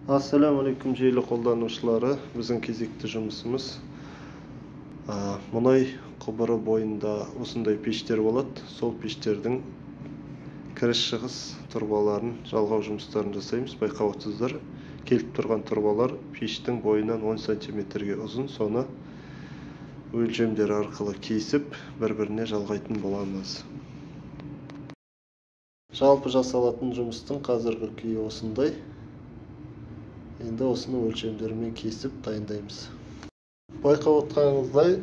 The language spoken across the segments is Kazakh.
Assalamu alaikum желі қолданушылары. Біздің кезекті жұмысымыз мұнай құбыры бойында осындай пештер болады. Сол пештердің кіріс шығыс тұрбаларын жалғау жұмыстарын жасаймыз. Байқап отырсыздар, келіп тұрған тұрбалар пештің бойынан 10 сантиметрге ұзын. Соны өлшемдер арқылы кесіп, бір-біріне жалғайтын боламыз. Жалпы жасалатын жұмыстың қазіргі күйі осындай. Енді осыны өлшемдерімен кесіп дайындаймыз. Байқап отырғаныңыздай,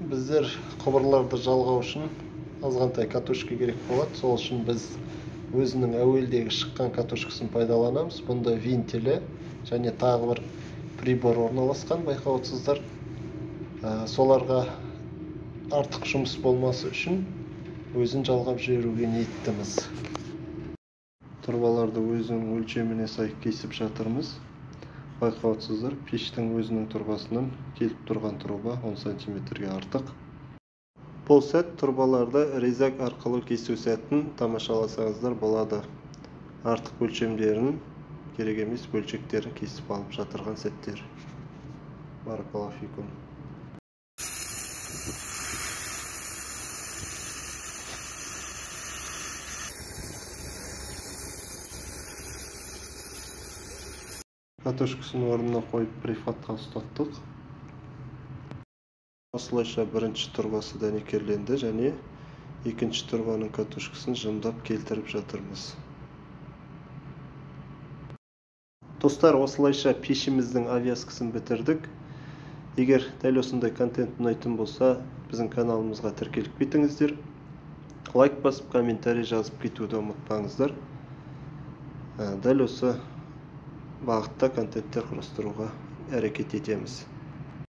біздер құбырларды жалғау үшін азғантай катушка керек болады. Сол үшін біз өзінің әуелдегі шыққан катушкасын пайдаланамыз. Бұнда винтелі және тағы бір прибор орналасқан. Байқап отырсыздар, соларға артық жұмыс болмасы үшін өзін жалғап жіберуге ниеттіміз. Тұрбаларды өзінің өлшеміне сай кесіп жатырмыз. Байқап отырсыздар, пештің өзінің тұрбасынан келіп тұрған тұрба 10 сантиметрге артық. Бұл сәт тұрбаларды резак арқылы кесу сәтін тамашаласаңыздар болады. Артық өлшемдерін, керек емес бөлшектерін кесіп алып жатырған сәттер. Баракаллаху фикум. Катушкасын орнына қойып прифатқа ұстаттық. Осылайша бірінші тұрбасы дәнекерленді және екінші тұрбаның катушкасын жымдап келтіріп жатырмыз. Достар, осылайша пешіміздің авязкасын бітірдік. Егер дәл осындай контент ұнайтын болса, біздің каналымызға тіркеліп кетіңіздер. Лайк басып, комментарий жазып кетуді ұмытпаңыздар. Дәл осы бағытта контенттер құрастыруға әрекет етеміз.